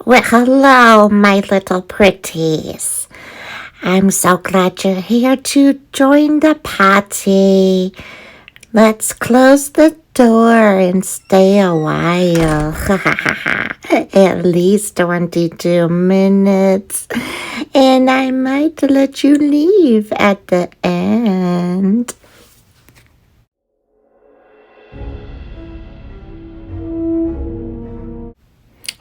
Well, hello, my little pretties. I'm so glad you're here to join the party. Let's close the door and stay a while. At least 22 minutes. And I might let you leave at the end.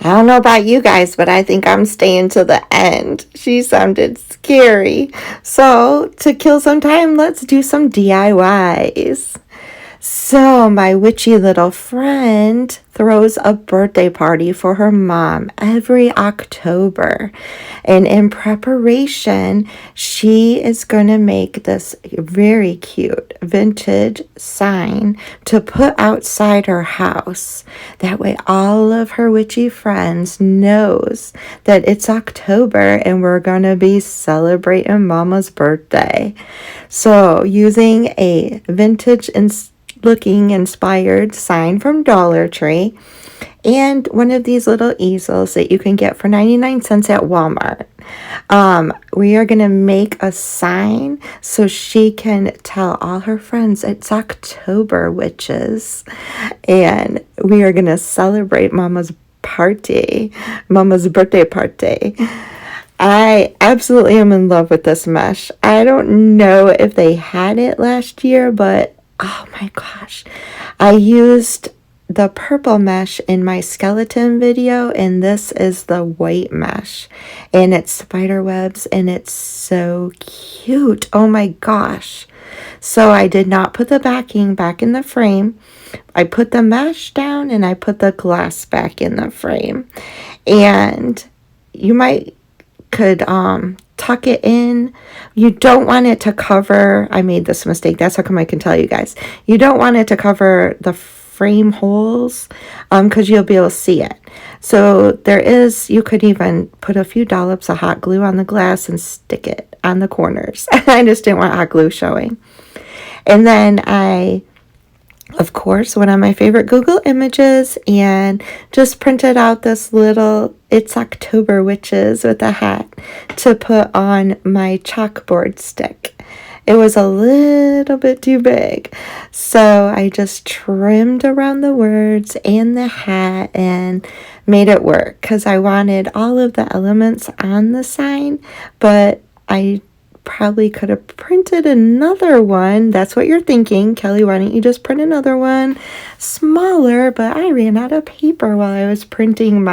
I don't know about you guys, but I think I'm staying to the end. She sounded scary. So, to kill some time, let's do some DIYs. So, my witchy little friend throws a birthday party for her mom every October. And in preparation, she is going to make this very cute vintage sign to put outside her house. That way all of her witchy friends knows that it's October and we're going to be celebrating Mama's birthday. So, using a vintage looking inspired sign from Dollar Tree and one of these little easels that you can get for 99 cents at Walmart. We are going to make a sign so she can tell all her friends it's October, witches, and we are going to celebrate Mama's birthday party. I absolutely am in love with this mesh. I don't know if they had it last year, but oh my gosh, I used the purple mesh in my skeleton video, and this is the white mesh, and it's spider webs, and it's so cute. Oh my gosh. So I did not put the backing back in the frame. I put the mesh down and I put the glass back in the frame. And you could tuck it in. You don't want it to cover, I made this mistake, that's how come I can tell you guys. You don't want it to cover the frame holes because you'll be able to see it. So you could even put a few dollops of hot glue on the glass and stick it on the corners. I just didn't want hot glue showing. And then I, of course, went on my favorite Google Images and just printed out this little It's October Witches with a hat to put on my chalkboard stick. It was a little bit too big, so I just trimmed around the words and the hat and made it work because I wanted all of the elements on the sign, but I probably could have printed another one. That's what you're thinking, Kelly. Why don't you just print another one smaller? But I ran out of paper while I was printing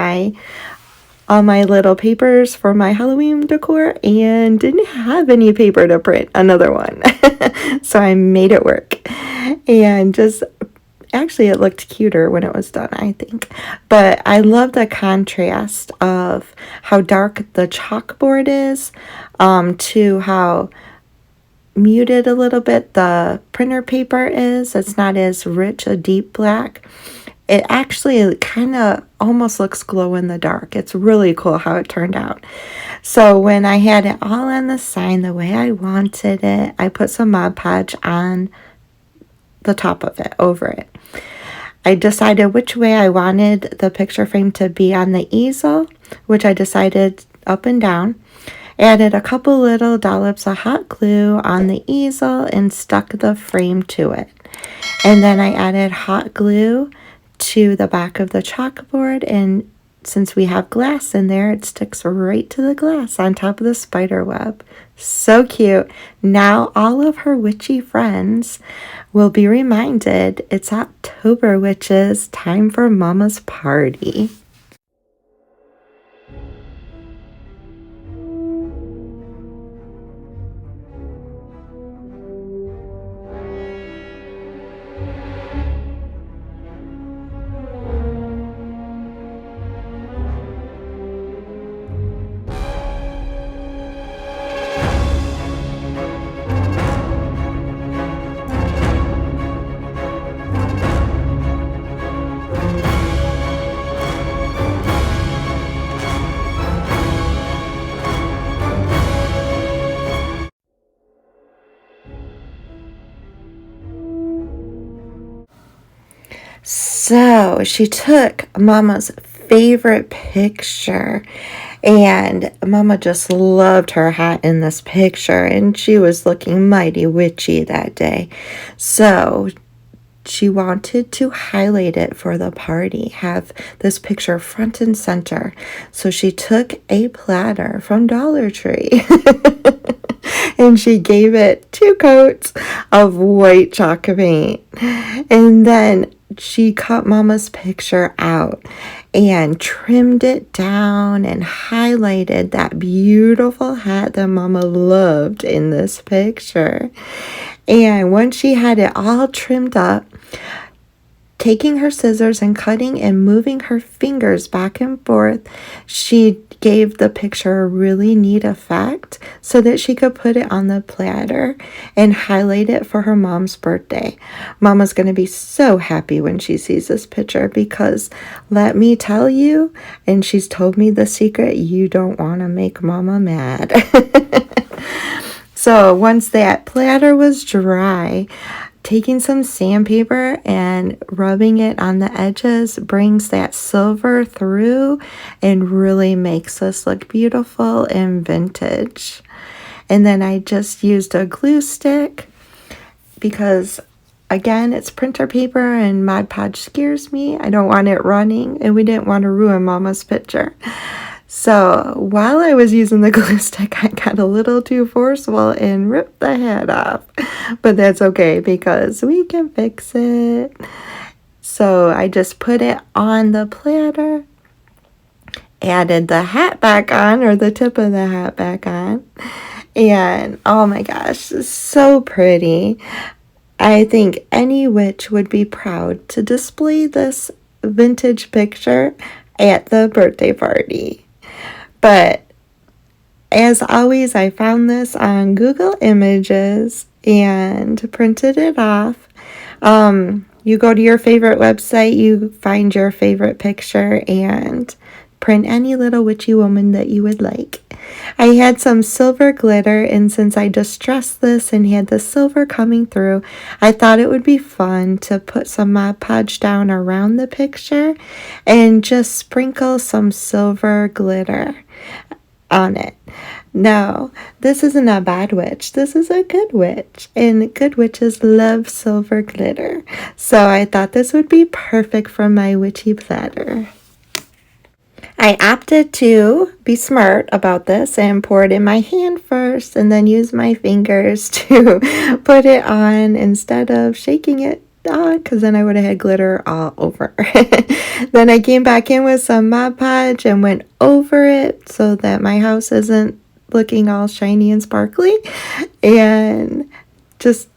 all my little papers for my Halloween decor and didn't have any paper to print another one. So I made it work. And actually it looked cuter when it was done, I think. But I love the contrast of how dark the chalkboard is to how muted a little bit the printer paper is. It's not as rich a deep black. It actually kind of almost looks glow in the dark. It's really cool how it turned out. So when I had it all on the sign the way I wanted it, I put some Mod Podge on the top of it, over it. I decided which way I wanted the picture frame to be on the easel, which I decided up and down. Added a couple little dollops of hot glue on the easel and stuck the frame to it. And then I added hot glue to the back of the chalkboard, and since we have glass in there, it sticks right to the glass on top of the spider web. So cute. Now all of her witchy friends will be reminded it's October, witches, time for Mama's party. So she took Mama's favorite picture. And Mama just loved her hat in this picture, and she was looking mighty witchy that day. So she wanted to highlight it for the party, have this picture front and center. So she took a platter from Dollar Tree and she gave it 2 coats of white chalk paint. And then she cut Mama's picture out and trimmed it down and highlighted that beautiful hat that Mama loved in this picture. And once she had it all trimmed up, taking her scissors and cutting and moving her fingers back and forth, she gave the picture a really neat effect so that she could put it on the platter and highlight it for her mom's birthday. Mama's going to be so happy when she sees this picture because let me tell you, and she's told me the secret, you don't want to make Mama mad. So once that platter was dry, taking some sandpaper and rubbing it on the edges brings that silver through and really makes this look beautiful and vintage. And then I just used a glue stick because, again, it's printer paper and Mod Podge scares me. I don't want it running, and we didn't want to ruin Mama's picture. So while I was using the glue stick, I got a little too forceful and ripped the head off. But that's okay because we can fix it. So I just put it on the platter, added the hat back on, or the tip of the hat back on. And oh my gosh, it's so pretty. I think any witch would be proud to display this vintage picture at the birthday party. But as always, I found this on Google Images and printed it off. You go to your favorite website, you find your favorite picture, and print any little witchy woman that you would like. I had some silver glitter, and since I distressed this and had the silver coming through, I thought it would be fun to put some Mod Podge down around the picture and just sprinkle some silver glitter on it. No, this isn't a bad witch. This is a good witch, and good witches love silver glitter. So I thought this would be perfect for my witchy platter. I opted to be smart about this and pour it in my hand first and then use my fingers to put it on instead of shaking it on, because then I would have had glitter all over. Then I came back in with some Mod Podge and went over it so that my house isn't looking all shiny and sparkly. And just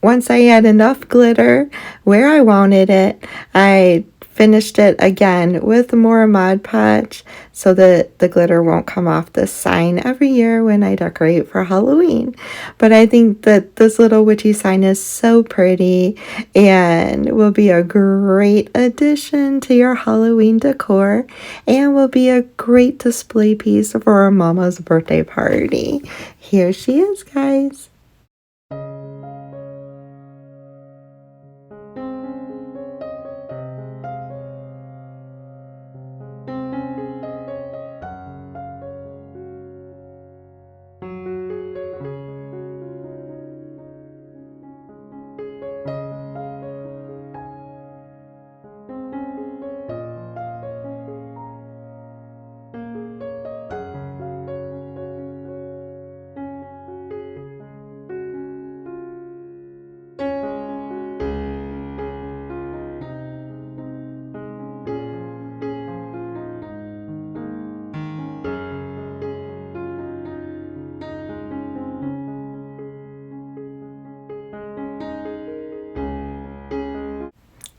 once I had enough glitter where I wanted it, I finished it again with more Mod Podge so that the glitter won't come off the sign every year when I decorate for Halloween. But I think that this little witchy sign is so pretty and will be a great addition to your Halloween decor and will be a great display piece for our Mama's birthday party. Here she is, guys.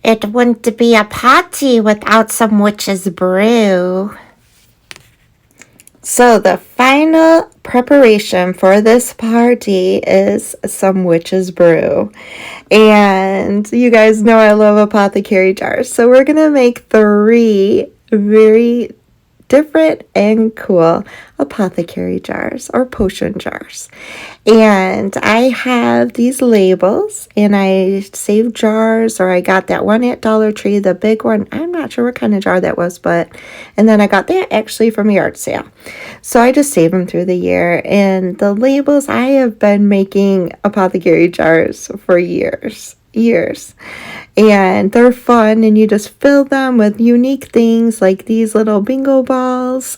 It wouldn't be a party without some witch's brew. So the final preparation for this party is some witch's brew. And you guys know I love apothecary jars. So we're going to make 3 very different and cool apothecary jars or potion jars. And I have these labels, and I saved jars, or I got that one at Dollar Tree, the big one. I'm not sure what kind of jar that was, and then I got that actually from a yard sale. So I just save them through the year. And the labels, I have been making apothecary jars for years. And they're fun, and you just fill them with unique things like these little bingo balls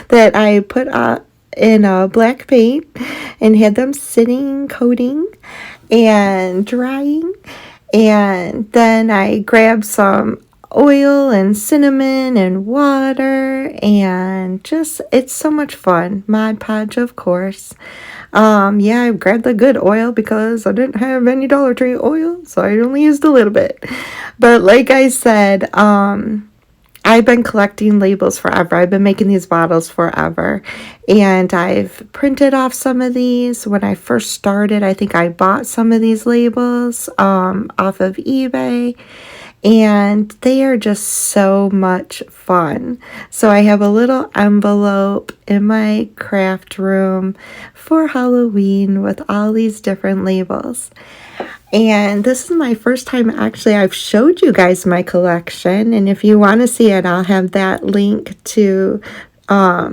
that I put in black paint and had them sitting, coating and drying. And then I grabbed some oil and cinnamon and water, and just, it's so much fun. Mod Podge, of course. Yeah, I grabbed the good oil because I didn't have any Dollar Tree oil, so I only used a little bit. But like I said, I've been collecting labels forever. I've been making these bottles forever. And I've printed off some of these. When I first started, I think I bought some of these labels off of eBay. And they are just so much fun. So I have a little envelope in my craft room for Halloween with all these different labels. And this is my first time, actually, I've showed you guys my collection. And if you want to see it, I'll have that link to, I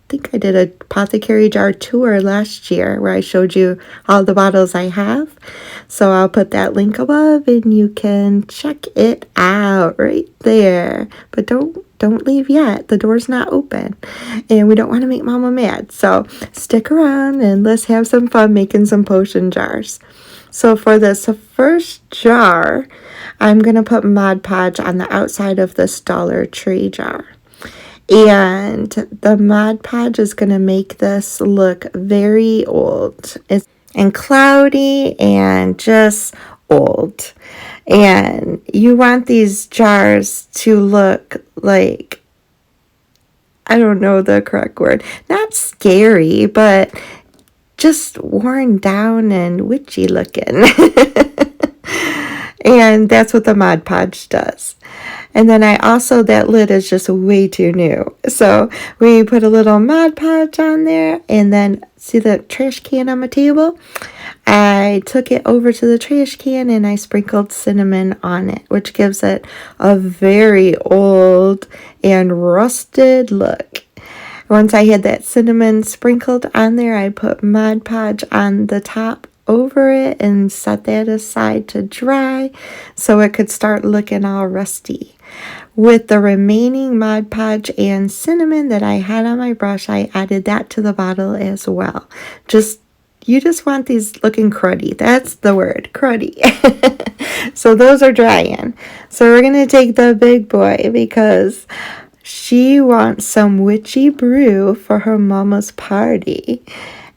think I did a apothecary jar tour last year where I showed you all the bottles I have. So I'll put that link above and you can check it out right there. But don't leave yet. The door's not open and we don't want to make Mama mad. So stick around and let's have some fun making some potion jars. So for this first jar, I'm going to put Mod Podge on the outside of this Dollar Tree jar. And the Mod Podge is going to make this look very old and cloudy and just old. And you want these jars to look like, I don't know the correct word, not scary, but just worn down and witchy looking. And that's what the Mod Podge does. And then that lid is just way too new. So we put a little Mod Podge on there, and then see the trash can on my table? I took it over to the trash can and I sprinkled cinnamon on it, which gives it a very old and rusted look. Once I had that cinnamon sprinkled on there, I put Mod Podge on the top over it and set that aside to dry so it could start looking all rusty. With the remaining Mod Podge and cinnamon that I had on my brush, I added that to the bottle as well. You just want these looking cruddy. That's the word, cruddy. So those are drying. So we're going to take the big boy because she wants some witchy brew for her mama's party.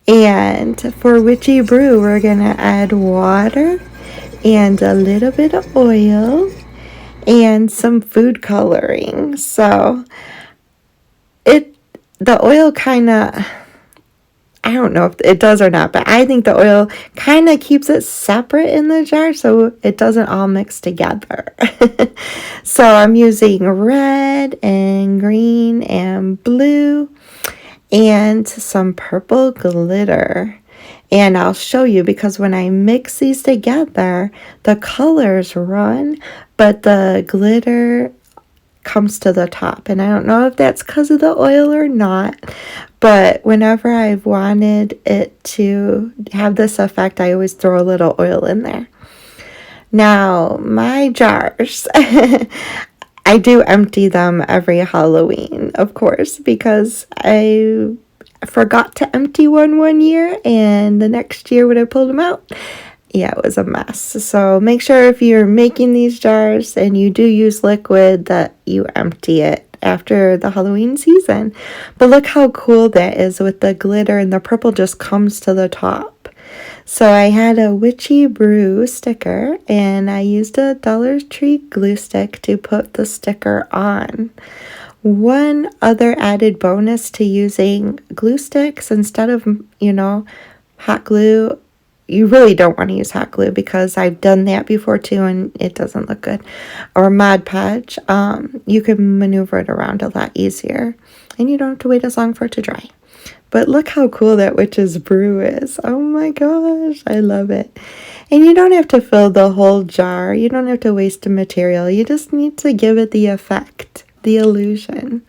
And for witchy brew, we're going to add water and a little bit of oil and some food coloring. So the oil kind of, I don't know if it does or not, but I think the oil kind of keeps it separate in the jar so it doesn't all mix together. So I'm using red and green and blue and some purple glitter. And I'll show you, because when I mix these together, the colors run, but the glitter comes to the top. And I don't know if that's because of the oil or not, but whenever I've wanted it to have this effect, I always throw a little oil in there. Now, my jars, I do empty them every Halloween, of course, because I forgot to empty one year, and the next year when I pulled them out, yeah, it was a mess. So make sure if you're making these jars and you do use liquid that you empty it after the Halloween season. But look how cool that is with the glitter, and the purple just comes to the top. So I had a Witchy Brew sticker, and I used a Dollar Tree glue stick to put the sticker on. One other added bonus to using glue sticks instead of, hot glue you really don't want to use hot glue because I've done that before too and it doesn't look good. Or Mod Podge, you can maneuver it around a lot easier and you don't have to wait as long for it to dry. But look how cool that Witch's Brew is. Oh my gosh, I love it. And you don't have to fill the whole jar. You don't have to waste the material. You just need to give it the effect, the illusion.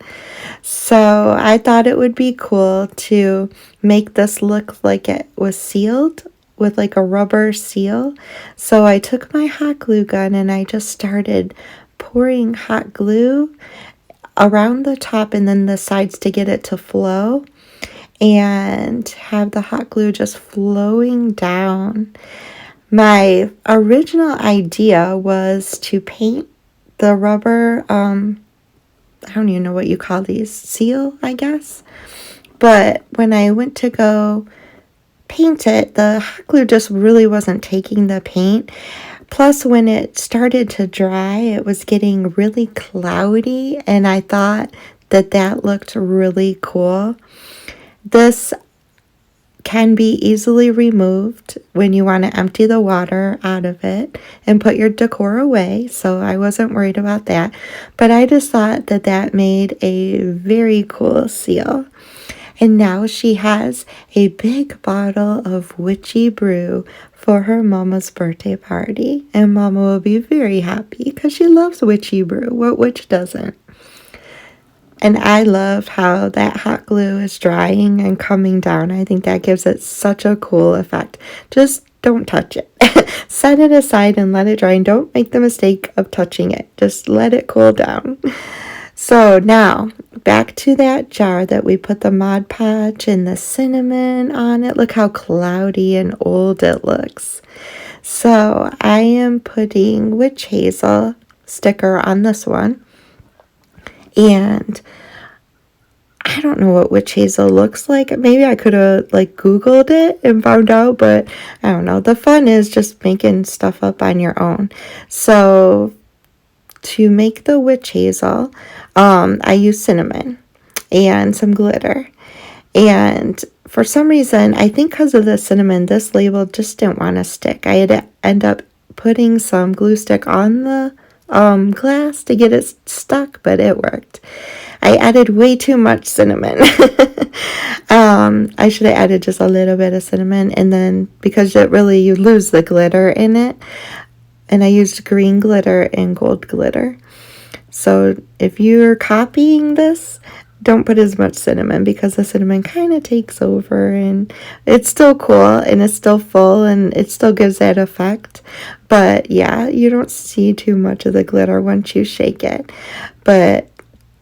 So I thought it would be cool to make this look like it was sealed with like a rubber seal. So I took my hot glue gun and I just started pouring hot glue around the top and then the sides to get it to flow, and have the hot glue just flowing down. My original idea was to paint the rubber, I don't even know what you call these, seal, I guess. But when I went to go paint it, the hot glue just really wasn't taking the paint. Plus, when it started to dry, it was getting really cloudy, and I thought that that looked really cool. This can be easily removed when you want to empty the water out of it and put your decor away, so I wasn't worried about that. But I just thought that that made a very cool seal. And now she has a big bottle of Witchy Brew for her mama's birthday party, and mama will be very happy because she loves Witchy Brew. What witch doesn't? And I love how that hot glue is drying and coming down. I think that gives it such a cool effect. Just don't touch it. Set it aside and let it dry. And don't make the mistake of touching it. Just let it cool down. So now, back to that jar that we put the Mod Podge and the cinnamon on it. Look how cloudy and old it looks. So I am putting witch hazel sticker on this one. And I don't know what witch hazel looks like. Maybe I could have like Googled it and found out, but I don't know. The fun is just making stuff up on your own. So to make the witch hazel, I use cinnamon and some glitter. And for some reason, I think because of the cinnamon, this label just didn't want to stick. I had to end up putting some glue stick on the glass to get it stuck, but it worked. I added way too much cinnamon. I should have added just a little bit of cinnamon, and then because you lose the glitter in it, and I used green glitter and gold glitter. So if you're copying this, don't put as much cinnamon because the cinnamon kind of takes over, and it's still cool and it's still full and it still gives that effect. But yeah, you don't see too much of the glitter once you shake it. But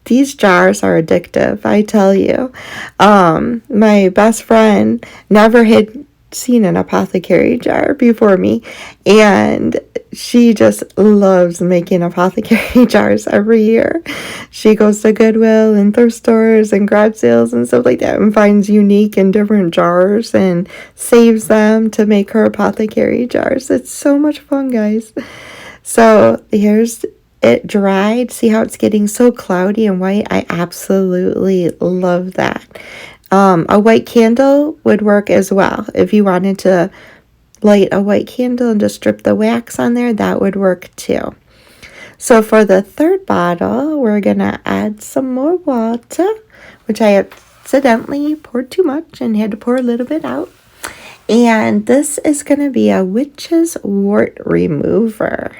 these jars are addictive, I tell you. My best friend never had seen an apothecary jar before me, and she just loves making apothecary jars every year. She goes to Goodwill and thrift stores and garage sales and stuff like that and finds unique and different jars and saves them to make her apothecary jars. It's so much fun, guys. So here's it dried. See how it's getting so cloudy and white? I absolutely love that. A white candle would work as well. If you wanted to light a white candle and just strip the wax on there, that would work too. So for the third bottle, we're going to add some more water, which I accidentally poured too much and had to pour a little bit out. And this is going to be a witch's wart remover.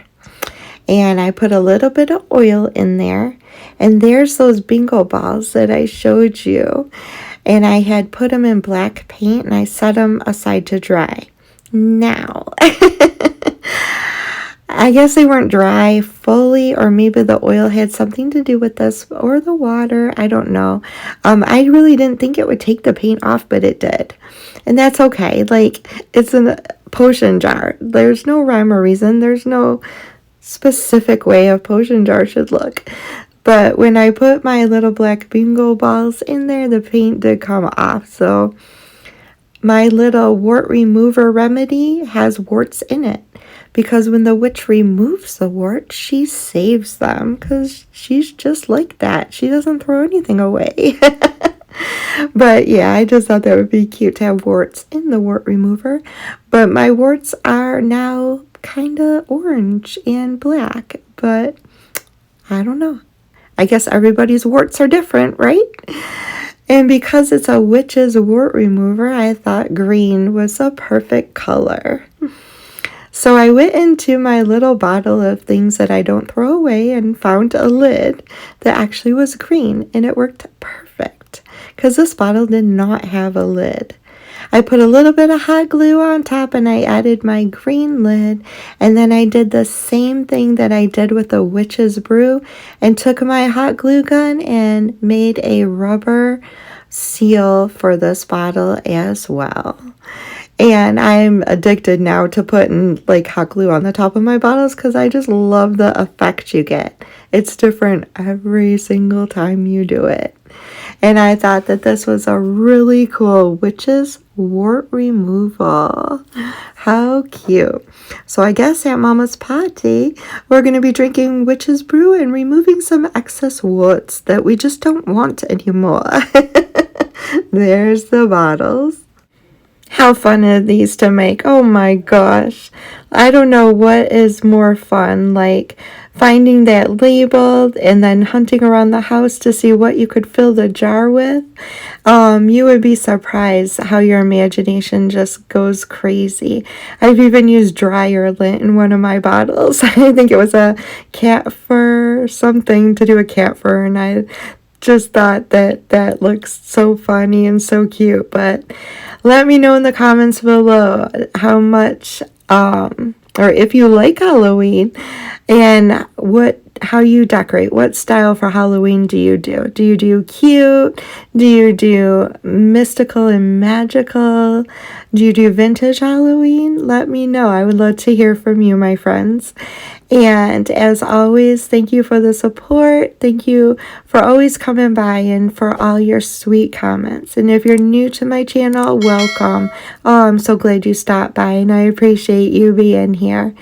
And I put a little bit of oil in there. And there's those bingo balls that I showed you. And I had put them in black paint and I set them aside to dry. Now, I guess they weren't dry fully, or maybe the oil had something to do with this, or the water, I don't know. I really didn't think it would take the paint off, but it did. And that's okay. Like, it's a potion jar. There's no rhyme or reason. There's no specific way a potion jar should look. But when I put my little black bingo balls in there, the paint did come off. So my little wart remover remedy has warts in it. Because when the witch removes the wart, she saves them. Because she's just like that. She doesn't throw anything away. But yeah, I just thought that would be cute to have warts in the wart remover. But my warts are now kind of orange and black, but I don't know. I guess everybody's warts are different, right? And because it's a witch's wart remover, I thought green was a perfect color. So I went into my little bottle of things that I don't throw away and found a lid that actually was green, and it worked perfect because this bottle did not have a lid. I put a little bit of hot glue on top and I added my green lid, and then I did the same thing that I did with the Witch's Brew and took my hot glue gun and made a rubber seal for this bottle as well. And I'm addicted now to putting like hot glue on the top of my bottles because I just love the effect you get. It's different every single time you do it. And I thought that this was a really cool witch's wart removal. How cute. So I guess at Mama's party, we're going to be drinking witch's brew and removing some excess warts that we just don't want anymore. There's the bottles. How fun are these to make? Oh my gosh. I don't know what is more fun, like finding that label and then hunting around the house to see what you could fill the jar with. You would be surprised how your imagination just goes crazy. I've even used dryer lint in one of my bottles. I think it was a cat fur, something to do with cat fur, and I just thought that looks so funny and so cute. But let me know in the comments below how much or if you like Halloween and how you decorate. What style for Halloween do you do? Do you do cute? Do you do mystical and magical? Do you do vintage Halloween? Let me know. I would love to hear from you, my friends. And as always, thank you for the support. Thank you for always coming by and for all your sweet comments. And if you're new to my channel, welcome. Oh, I'm so glad you stopped by, and I appreciate you being here.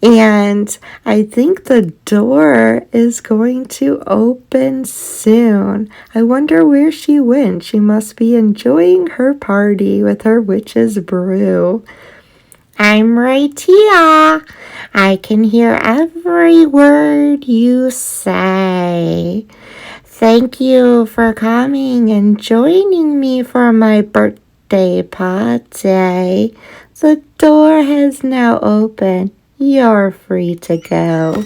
And I think the door is going to open soon. I wonder where she went. She must be enjoying her party with her witch's brew. I'm right here. I can hear every word you say. Thank you for coming and joining me for my birthday party. The door has now opened. You're free to go.